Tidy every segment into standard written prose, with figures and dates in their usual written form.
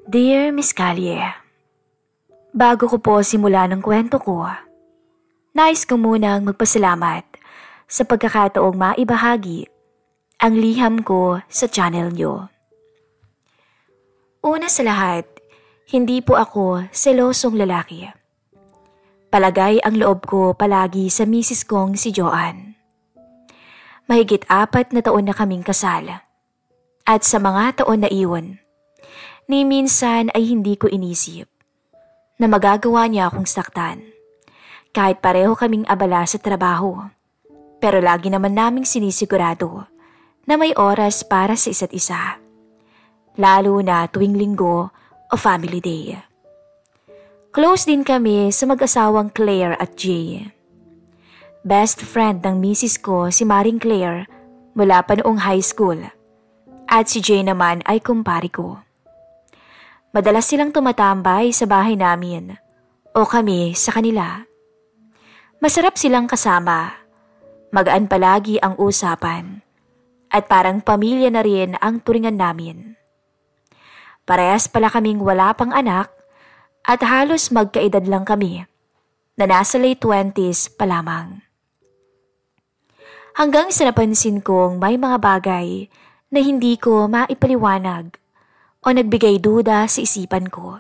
Dear Miss Callie, bago ko po simula ng kwento ko, nais ko munang magpasalamat sa pagkakataong maibahagi ang liham ko sa channel nyo. Una sa lahat, hindi po ako selosong lalaki. Palagay ang loob ko palagi sa misis kong si Joanne. Mahigit 4 na taon na kaming kasal. At sa mga taon na iyon, ni minsan ay hindi ko inisip na magagawa niya akong saktan. Kahit pareho kaming abala sa trabaho, pero lagi naman naming sinisigurado na may oras para sa isa't isa. Lalo na tuwing linggo o family day. Close din kami sa mag-asawang Claire at Jay. Best friend ng misis ko si Maring Claire mula pa noong high school. At si Jay naman ay kumpari ko. Madalas silang tumatambay sa bahay namin o kami sa kanila. Masarap silang kasama. Magaan palagi ang usapan. At parang pamilya na rin ang turingan namin. Parehas pala kaming wala pang anak at halos magkaedad lang kami na nasa late 20s pa lamang. Hanggang sa napansin kong may mga bagay na hindi ko maipaliwanag o nagbigay duda sa isipan ko.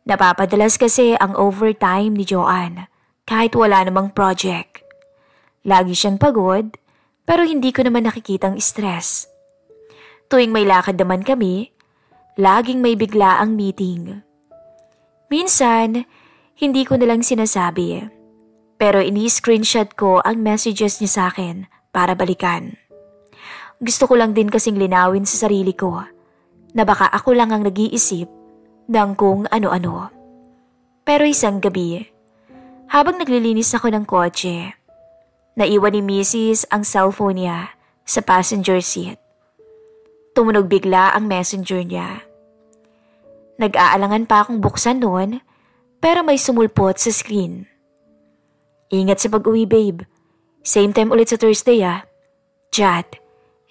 Napapadalas kasi ang overtime ni Joanne kahit wala namang project. Lagi siyang pagod pero hindi ko naman nakikitang stress. Tuwing may lakad naman kami, laging may bigla ang meeting. Minsan, hindi ko nalang sinasabi. Pero ini-screenshot ko ang messages niya sa akin para balikan. Gusto ko lang din kasing linawin sa sarili ko na baka ako lang ang nag-iisip ng kung ano-ano. Pero isang gabi, habang naglilinis ako ng kotse, naiwan ni Mrs. ang cellphone niya sa passenger seat. Tumunog bigla ang messenger niya. Nag-aalangan pa akong buksan noon pero may sumulpot sa screen. Ingat sa pag-uwi, babe. Same time ulit sa Thursday, ah. Chat,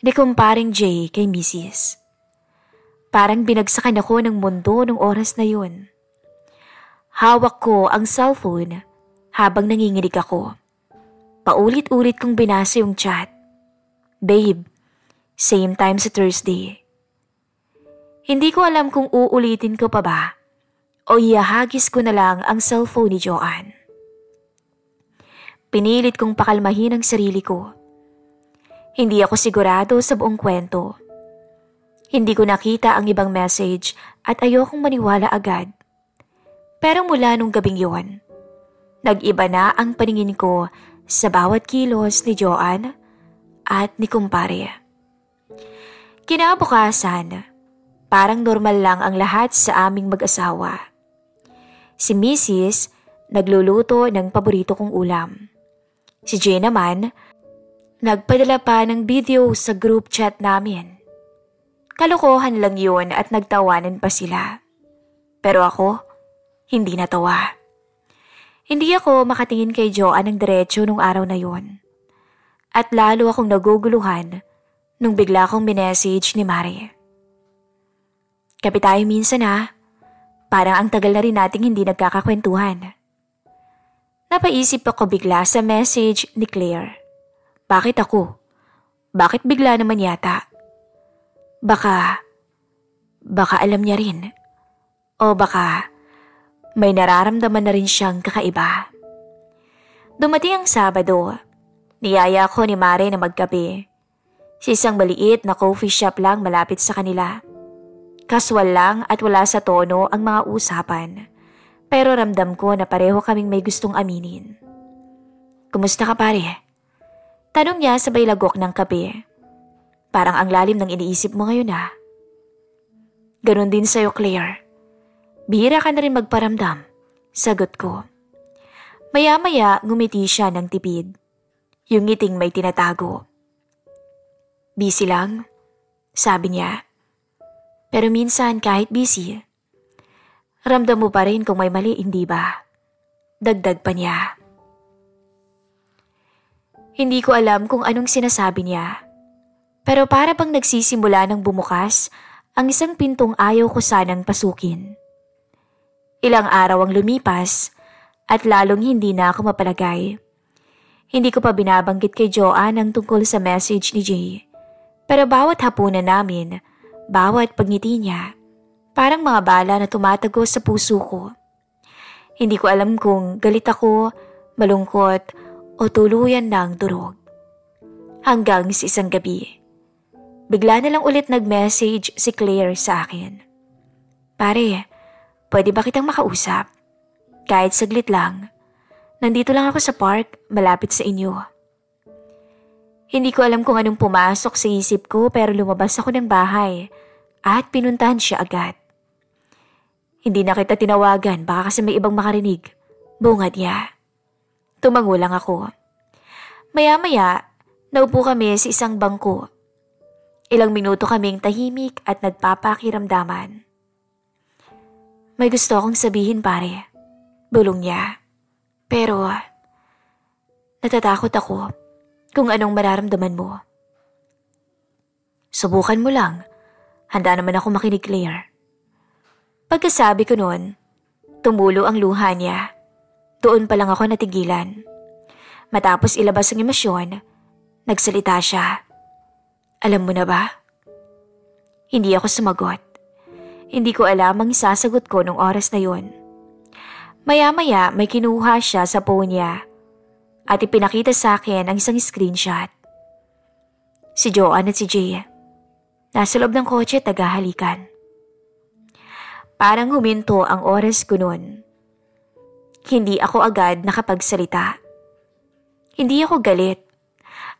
ni kumparing Jay kay Mrs. Parang binagsakan ako ng mundo nung oras na yun. Hawak ko ang cellphone habang nanginginig ako. Paulit-ulit kong binasa yung chat. Babe, same time sa Thursday. Hindi ko alam kung uulitin ko pa ba o ihahagis ko na lang ang cellphone ni Joanne. Pinilit kong pakalmahin ang sarili ko. Hindi ako sigurado sa buong kwento. Hindi ko nakita ang ibang message at ayokong maniwala agad. Pero mula nung gabing yon, nag-iba na ang paningin ko sa bawat kilos ni Joanne at ni kumpare. Kinabukasan, parang normal lang ang lahat sa aming mag-asawa. Si Mrs. nagluluto ng paborito kong ulam. Si Jay naman, nagpadala pa ng video sa group chat namin. Kalokohan lang yun at nagtawanan pa sila. Pero ako, hindi natawa. Hindi ako makatingin kay Joanne ng diretso nung araw na yun. At lalo akong naguguluhan nung bigla kong minessage ni Mare. Kapi tayo minsan ha, parang ang tagal na rin nating hindi nagkakakwentuhan. Napaisip ako bigla sa message ni Claire. Bakit ako? Bakit bigla naman yata? Baka alam niya rin. O baka may nararamdaman na rin siyang kakaiba. Dumating ang Sabado. Niyaya ko ni Mare na magkape. Sa isang maliit na coffee shop lang malapit sa kanila. Kaswal lang at wala sa tono ang mga usapan. Pero ramdam ko na pareho kaming may gustong aminin. Kumusta ka pare? Tanong niya sabay lagok ng kape. Parang ang lalim ng iniisip mo ngayon ah. Ganon din sa'yo Claire. Bihira ka na rin magparamdam. Sagot ko. Maya-maya ngumiti siya ng tipid. Yung ngiting may tinatago. Busy lang, sabi niya. Pero minsan kahit busy, ramdam mo pa rin kung may mali, hindi ba? Dagdag pa niya. Hindi ko alam kung anong sinasabi niya. Pero para bang nagsisimula ng bumukas ang isang pintong ayaw ko sanang pasukin. Ilang araw ang lumipas at lalong hindi na ako mapalagay. Hindi ko pa binabanggit kay Joanne ang tungkol sa message ni Jay. Pero bawat hapunan namin, bawat pagngiti niya, parang mga bala na tumatago sa puso ko. Hindi ko alam kung galit ako, malungkot o tuluyan ng durog. Hanggang sa isang gabi, bigla na lang ulit nag-message si Claire sa akin. Pare, pwede ba kitang makausap? Kahit saglit lang. Nandito lang ako sa park, malapit sa inyo. Hindi ko alam kung anong pumasok sa isip ko pero lumabas ako ng bahay at pinuntahan siya agad. Hindi na kita tinawagan, baka kasi may ibang makarinig. Bungad niya. Tumango lang ako. Maya-maya, naupo kami sa isang bangko. Ilang minuto kaming tahimik at nagpapakiramdaman. May gusto akong sabihin pare. Bulong niya. Pero, natatakot ako kung anong mararamdaman mo. Subukan mo lang. Handa naman ako makinig, Claire. Pagkasabi ko noon, tumulo ang luha niya. Doon pa lang ako natigilan. Matapos ilabas ang emosyon, nagsalita siya. Alam mo na ba? Hindi ako sumagot. Hindi ko alam ang isasagot ko nung oras na yun. Maya-maya may kinuha siya sa phone niya at ipinakita sa akin ang isang screenshot. Si Joanne at si Jay, nasa loob ng kotse at tagahalikan. Parang huminto ang oras ko noon. Hindi ako agad nakapagsalita. Hindi ako galit.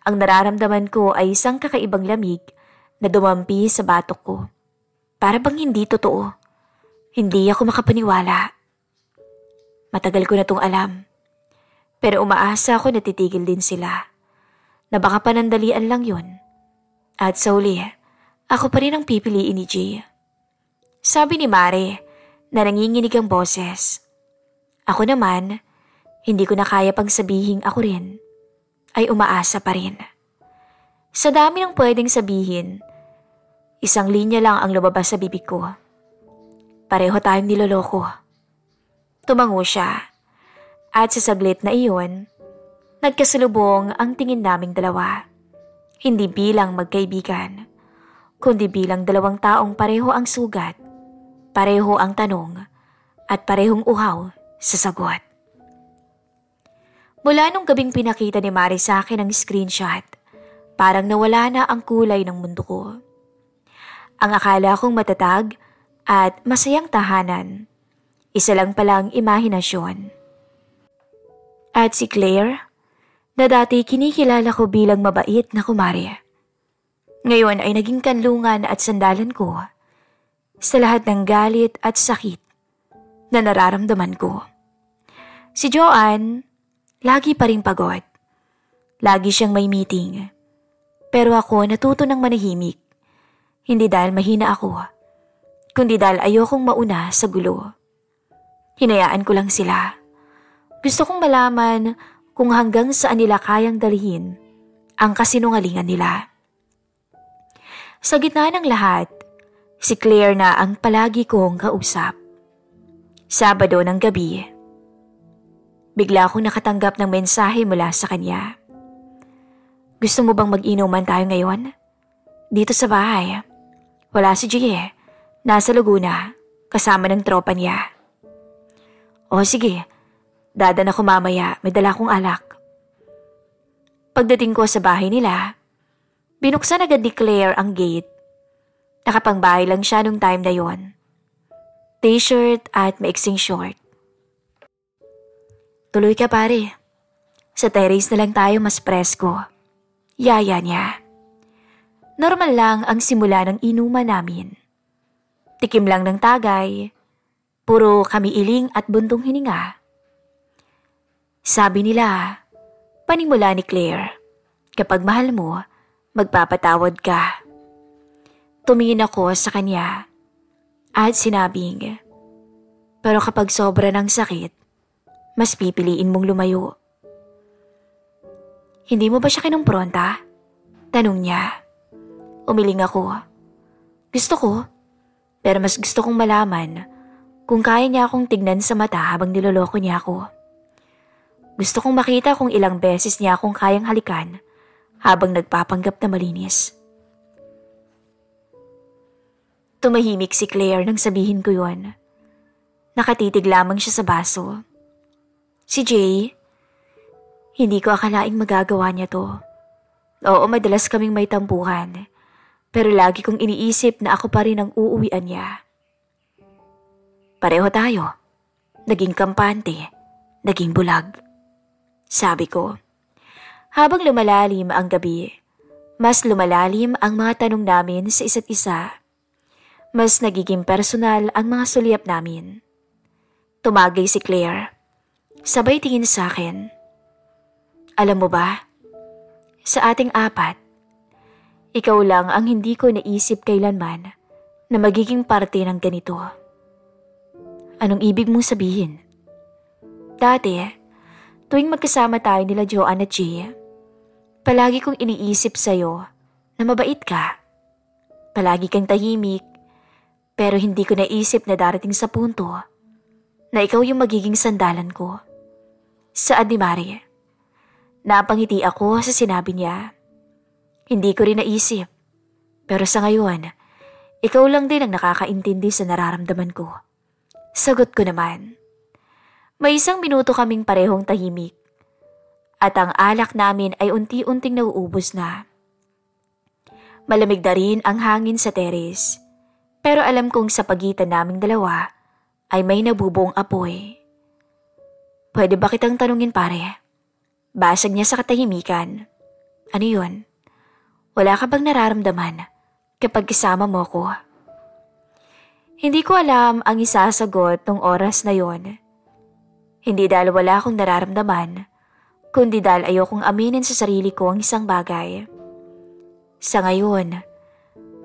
Ang nararamdaman ko ay isang kakaibang lamig na dumampi sa batok ko. Para bang hindi totoo. Hindi ako makapaniwala. Matagal ko na itong alam. Pero umaasa ako na titigil din sila. Na baka panandalian lang yun. At sa huli, ako pa rin ang pipiliin ni Jay. Sabi ni Mare na nanginginig ang boses. Ako naman, hindi ko na kaya pang sabihing ako rin, ay umaasa pa rin. Sa dami ng pwedeng sabihin, isang linya lang ang lumabas sa bibig ko. Pareho tayong niloloko. Tumango siya, at sa saglit na iyon, nagkasalubong ang tingin naming dalawa. Hindi bilang magkaibigan, kundi bilang dalawang taong pareho ang sugat, pareho ang tanong, at parehong uhaw sa sagot. Mula nung gabing pinakita ni Mari sa akin ang screenshot, parang nawala na ang kulay ng mundo ko. Ang akala kong matatag at masayang tahanan, isa lang palang imahinasyon. At si Claire, na dati kinikilala ko bilang mabait na kumari, ngayon ay naging kanlungan at sandalan ko sa lahat ng galit at sakit na nararamdaman ko. Si Joanne, lagi pa rin pagod. Lagi siyang may meeting. Pero ako natuto ng manahimik. Hindi dahil mahina ako, kundi dahil ayokong mauna sa gulo. Hinayaan ko lang sila. Gusto kong malaman kung hanggang saan nila kayang dalhin ang kasinungalingan nila. Sa gitna ng lahat, si Claire na ang palagi kong kausap. Sabado ng gabi, bigla akong nakatanggap ng mensahe mula sa kanya. Gusto mo bang mag-inuman tayo ngayon? Dito sa bahay. Wala si Jay. Nasa Laguna, kasama ng tropa niya. O sige, dadan ako mamaya, may dala akong alak. Pagdating ko sa bahay nila, binuksan agad ni Claire ang gate. Nakapangbahay lang siya nung time na yon. T-shirt at maiksing short. Tuloy ka pare. Sa terrace na lang tayo, mas presko. Yaya niya. Normal lang ang simula ng inuman namin. Tikim lang ng tagay. Puro kami iling at buntong hininga. Sabi nila, panimula ni Claire, kapag mahal mo, magpapatawad ka. Tumingin ako sa kanya at sinabing, pero kapag sobra ng sakit, mas pipiliin mong lumayo. Hindi mo ba siya kinumpronta? Tanong niya. Umiling ako. Gusto ko, Pero mas gusto kong malaman kung kaya niya akong tignan sa mata habang niloloko niya ako. Gusto kong makita kung ilang beses niya akong kayang halikan habang nagpapanggap na malinis. Tumahimik si Claire nang sabihin ko yon. Nakatitig lamang siya sa baso. Si Jay, hindi ko akalaing magagawa niya to. Oo, madalas kaming may tampuhan, pero lagi kong iniisip na ako pa rin ang uuwian niya. Pareho tayo. Naging kampante, naging bulag. Sabi ko. Habang lumalalim ang gabi, mas lumalalim ang mga tanong namin sa isa't isa. Mas nagiging personal ang mga sulyap namin. Tumagay si Claire. Sabay tingin sa akin. Alam mo ba, sa ating apat, ikaw lang ang hindi ko naisip kailanman na magiging parte ng ganito. Anong ibig mong sabihin? Dati, tuwing magkasama tayo nila Joanne at Jay, palagi kong iniisip sa'yo na mabait ka. Palagi kang tahimik, pero hindi ko naisip na darating sa punto na ikaw yung magiging sandalan ko. Saad ni Mari. Napangiti ako sa sinabi niya. Hindi ko rin naisip, pero sa ngayon, ikaw lang din ang nakakaintindi sa nararamdaman ko. Sagot ko naman. May 1 minuto kaming parehong tahimik at ang alak namin ay unti-unting nauubos na. Malamig na rin ang hangin sa teres, pero alam kong sa pagitan naming dalawa ay may nabubuong apoy. Pwede ba kitang tanungin, pare? Basag niya sa katahimikan. Ano yun? Wala ka bang nararamdaman kapag kasama mo ko? Hindi ko alam ang isasagot ng oras na yon. Hindi dahil wala akong nararamdaman, kundi dahil ayokong aminin sa sarili ko ang isang bagay. Sa ngayon,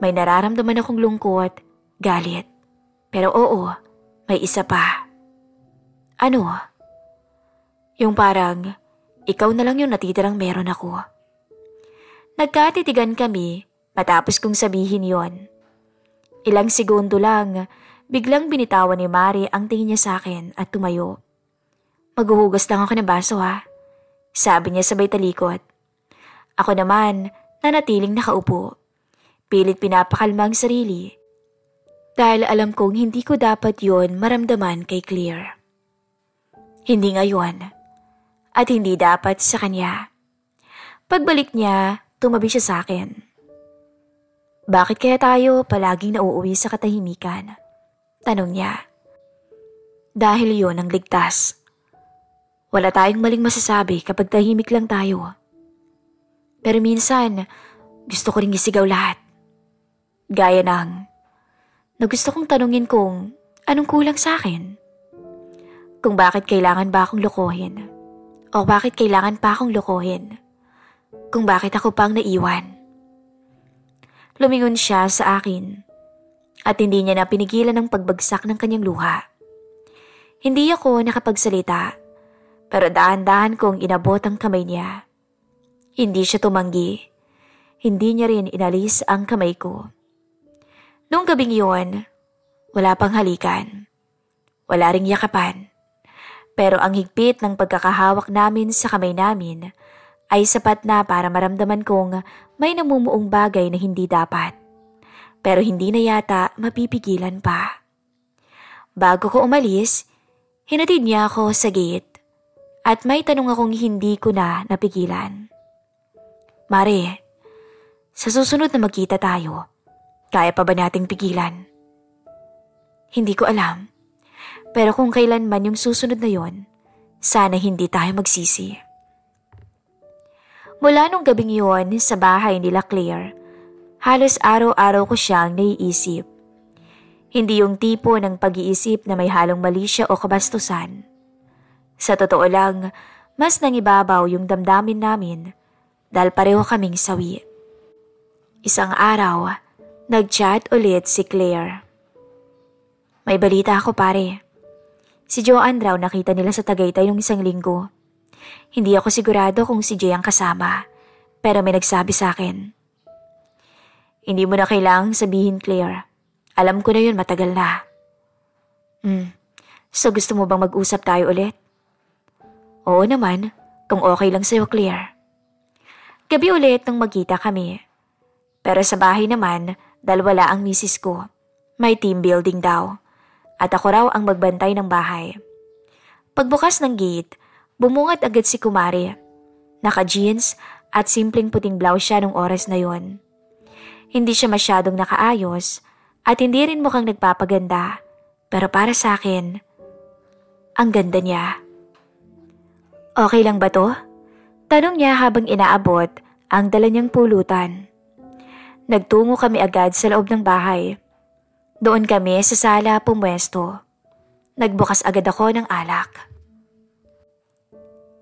may nararamdaman akong lungkot, galit. Pero oo, may isa pa. Ano? Yung parang, ikaw na lang yung natitirang meron ako. Nagkatitigan kami matapos kong sabihin yon. Ilang segundo lang, biglang binitawan ni Mari ang tingin niya sa akin at tumayo. Maghuhugas lang ako ng baso ha, sabi niya sabay talikod. Ako naman, nanatiling nakaupo. Pilit pinapakalma ang sarili. Dahil alam kong hindi ko dapat yon maramdaman kay Claire. Hindi ngayon, at hindi dapat sa kanya. Pagbalik niya, tumabi siya sa akin. Bakit kaya tayo palaging nauuwi sa katahimikan? Tanong niya. Dahil yon ang ligtas. Wala tayong maling masasabi kapag tahimik lang tayo. Pero minsan, gusto ko ring isigaw lahat. Gaya ng, na gusto kong tanungin kung anong kulang sa akin. Kung bakit kailangan ba akong lokohin. O bakit kailangan pa akong lokohin. Kung bakit ako pang naiwan. Lumingon siya sa akin at hindi niya na pinigilan ang pagbagsak ng kanyang luha. Hindi ako nakapagsalita pero dahan-dahan kong inabot ang kamay niya. Hindi siya tumanggi. Hindi niya rin inalis ang kamay ko. Noong gabing yun, wala pang halikan. Wala ring yakapan. Pero ang higpit ng pagkakahawak namin sa kamay namin ay sapat na para maramdaman kong may namumuong bagay na hindi dapat. Pero hindi na yata mapipigilan pa. Bago ko umalis, hinatid niya ako sa gate at may tanong akong hindi ko na napigilan. Mare, sa susunod na magkita tayo, kaya pa ba nating pigilan? Hindi ko alam. Pero kung kailan man yung susunod na yon, sana hindi tayo magsisi. Mula nung gabing yon sa bahay nila Claire, halos araw-araw ko siyang naiisip. Hindi yung tipo ng pag-iisip na may halong malisya o kabastusan. Sa totoo lang, mas nangibabaw yung damdamin namin dahil pareho kaming sawi. Isang araw, nag-chat ulit si Claire. May balita ako pare. Si Joanne raw nakita nila sa Tagaytay nung 1 linggo. Hindi ako sigurado kung si Jay ang kasama, pero may nagsabi sa akin. Hindi mo na kailangang sabihin, Claire. Alam ko na yun matagal na. So gusto mo bang mag-usap tayo ulit? Oo naman, kung okay lang sa'yo, Claire. Gabi ulit nung magkita kami. Pero sa bahay naman, dahil wala ang misis ko, may team building daw. At ako raw ang magbantay ng bahay. Pagbukas ng gate, bumungad agad si Kumari. Naka-jeans at simpleng puting blouse siya nung oras na yon. Hindi siya masyadong nakaayos at hindi rin mukhang nagpapaganda. Pero para sa akin, ang ganda niya. Okay lang ba to? Tanong niya habang inaabot ang dala niyang pulutan. Nagtungo kami agad sa loob ng bahay. Doon kami sa sala pumwesto. Nagbukas agad ako ng alak.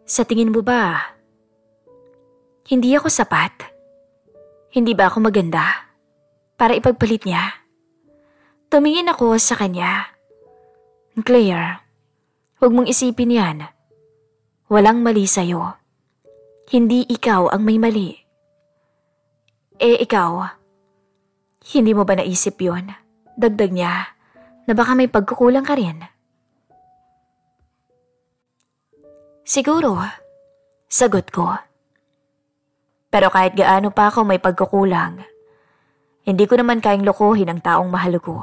Sa tingin mo ba, hindi ako sapat? Hindi ba ako maganda para ipagpalit niya? Tumingin ako sa kanya. Claire, huwag mong isipin yan. Walang mali sa'yo. Hindi ikaw ang may mali. Ikaw, hindi mo ba naisip yun? Dagdag niya na baka may pagkukulang ka rin. Siguro, sagot ko. Pero kahit gaano pa ako may pagkukulang, hindi ko naman kayang lokohin ang taong mahal ko.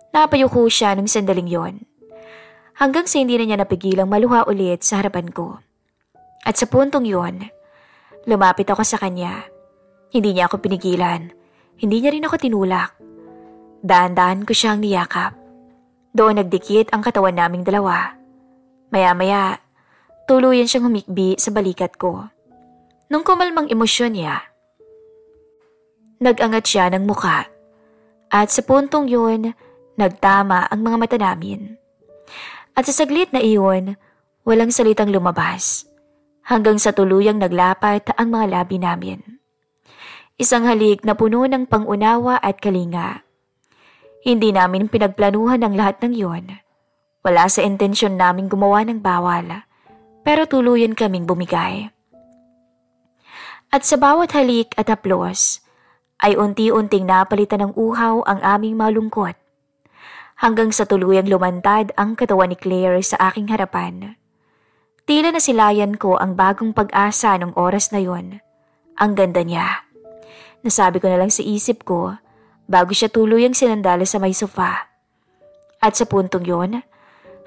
Napayuko siya nung sandaling yon, hanggang sa hindi na niya napigilang maluha ulit sa harapan ko. At sa puntong yon, lumapit ako sa kanya. Hindi niya ako pinigilan, hindi niya rin ako tinulak. Daan-daan ko siyang niyakap. Doon nagdikit ang katawan naming dalawa. Maya-maya, tuluyan siyang humikbi sa balikat ko. Nung kumalmang emosyon niya, nag-angat siya ng muka. At sa puntong yun, nagtama ang mga mata namin. At sa saglit na iyon, walang salitang lumabas. Hanggang sa tuluyang naglapat ang mga labi namin. Isang halik na puno ng pangunawa at kalinga. Hindi namin pinagplanuhan ang lahat ng iyon. Wala sa intensyon naming gumawa ng bawal, pero tuluyan kaming bumigay. At sa bawat halik at haplos, ay unti-unting napalitan ng uhaw ang aming malungkot. Hanggang sa tuluyang lumantad ang katawan ni Claire sa aking harapan. Tila nasilayan ko ang bagong pag-asa nung oras na yon. Ang ganda niya. Nasabi ko na lang sa isip ko bago siya tuluyang sinandala sa may sofa. At sa puntong yon,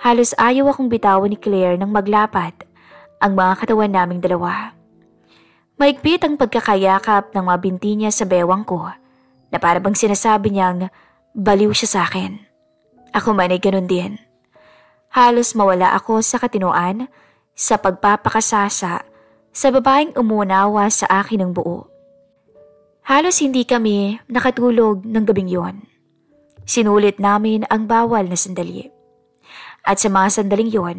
halos ayaw akong bitawan ni Claire nang maglapat ang mga katawan naming dalawa. Maigpit ang pagkakayakap ng mga binti niya sa bewang ko na parabang sinasabi niyang baliw siya sa akin. Ako man ay ganun din. Halos mawala ako sa katinoan sa pagpapakasasa sa babaeng umunawa sa akin ng buo. Halos hindi kami nakatulog ng gabing yon. Sinulit namin ang bawal na sandali. At sa mga sandaling yon,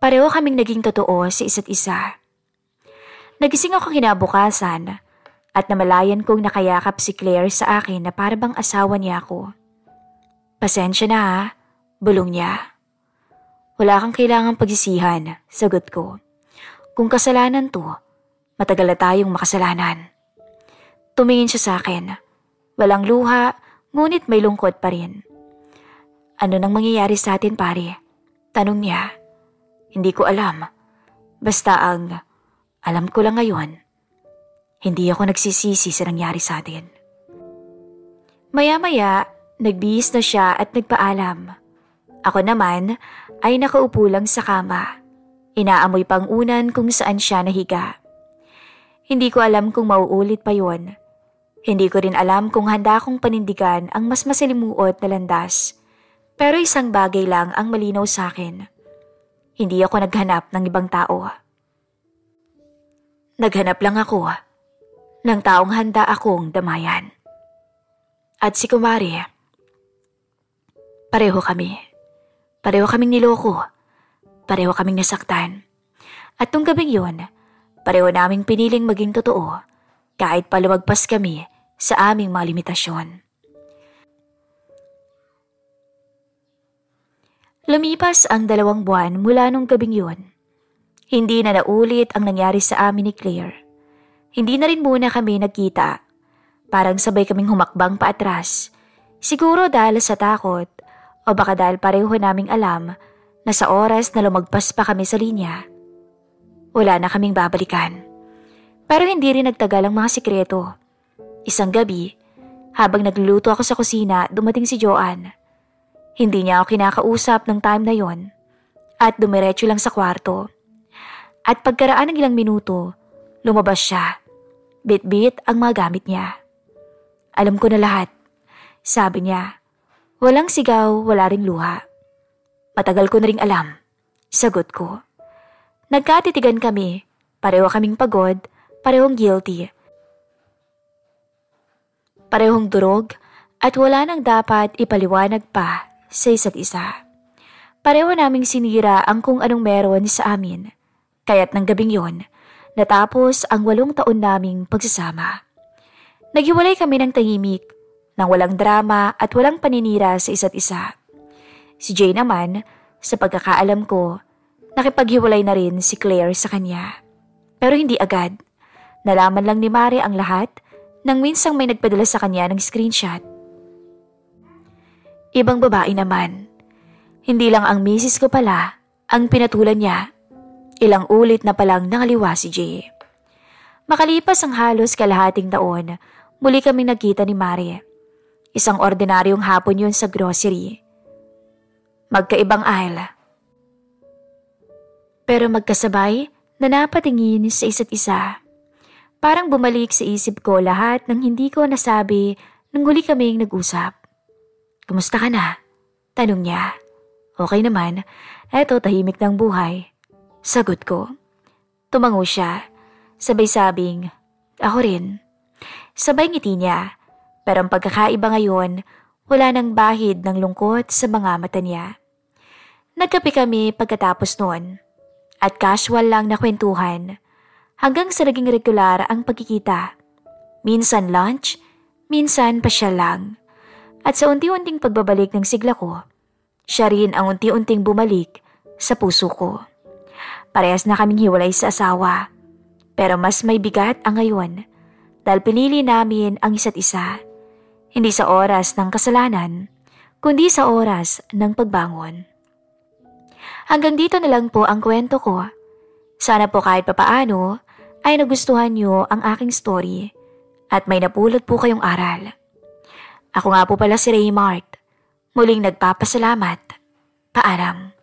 pareho kaming naging totoo sa isa't isa. Nagising ako kinabukasan at namalayan kong nakayakap si Claire sa akin na parabang asawa niya ako. Pasensya na ha, bulong niya. Wala kang kailangang pagsisihan, sagot ko. Kung kasalanan to, matagal na tayong makasalanan. Tumingin siya sa akin. Walang luha, ngunit may lungkot pa rin. Ano nang mangyayari sa atin, pare? Tanong niya. Hindi ko alam. Basta alam ko lang ngayon, hindi ako nagsisisi sa nangyari sa atin. Maya-maya, nagbihis na siya at nagpaalam. Ako naman ay nakaupo lang sa kama. Inaamoy pang unan kung saan siya nahiga. Hindi ko alam kung mauulit pa yon. Hindi ko rin alam kung handa akong panindigan ang mas masalimuot na landas. Pero isang bagay lang ang malinaw sa akin. Hindi ako naghanap ng ibang tao. Naghanap lang ako ng taong handa akong damayan. At si Kumari, pareho kami. Pareho kaming niloko. Pareho kaming nasaktan. At nung gabing yun, pareho naming piniling maging totoo kahit palumagpas kami sa aming mga limitasyon. Lumipas ang 2 buwan mula nung gabing yun. Hindi na naulit ang nangyari sa amin ni Claire. Hindi na rin muna kami nagkita. Parang sabay kaming humakbang paatras. Siguro dahil sa takot o baka dahil pareho naming alam na sa oras na lumagpas pa kami sa linya, wala na kaming babalikan. Pero hindi rin nagtagal ang mga sikreto. Isang gabi, habang nagluluto ako sa kusina, dumating si Joanne. Hindi niya ako kinakausap ng time na yon at dumiretso lang sa kwarto. At pagkaraan ng ilang minuto, lumabas siya. Bit-bit ang mga gamit niya. Alam ko na lahat, sabi niya. Walang sigaw, wala ring luha. Matagal ko na ring alam, sagot ko. Nagkatitigan kami, pareho kaming pagod, parehong guilty. Parehong durog at wala nang dapat ipaliwanag pa sa isa't isa. Pareho naming sinira ang kung anong meron sa amin. Kaya't ng gabing yon, natapos ang 8 taon naming pagsasama. Naghiwalay kami ng tahimik, nang walang drama at walang paninira sa isa't isa. Si Jay naman, sa pagkakaalam ko, nakipaghiwalay na rin si Claire sa kanya. Pero hindi agad. Nalaman lang ni Mare ang lahat nang minsang may nagpadala sa kanya ng screenshot. Ibang babae naman. Hindi lang ang misis ko pala ang pinatulan niya. Ilang ulit na palang nangaliwa si Jay. Makalipas ang halos kalahating taon, muli kaming nagkita ni Mare. Isang ordinaryong hapon yun sa grocery. Magkaibang aisle. Pero magkasabay na napatingin sa isa't isa. Parang bumalik sa isip ko lahat ng hindi ko nasabi nang huli kaming nag-usap. Kumusta ka na? Tanong niya. Okay naman, eto tahimik ng buhay. Sagot ko. Tumango siya, sabay sabing, ako rin. Sabay ngiti niya, pero ang pagkakaiba ngayon, wala nang bahid ng lungkot sa mga mata niya. Nagkape kami pagkatapos noon, at casual lang na kwentuhan, hanggang sa naging regular ang pagkikita. Minsan lunch, minsan pasyal lang. At sa unti-unting pagbabalik ng sigla ko, siya rin ang unti-unting bumalik sa puso ko. Parehas na kaming hiwalay sa asawa, pero mas may bigat ang ngayon dahil pinili namin ang isa't isa, hindi sa oras ng kasalanan, kundi sa oras ng pagbangon. Hanggang dito na lang po ang kwento ko. Sana po kahit papaano ay nagustuhan niyo ang aking story at may napulot po kayong aral. Ako nga po pala si Raymart. Muling nagpapasalamat. Paalam.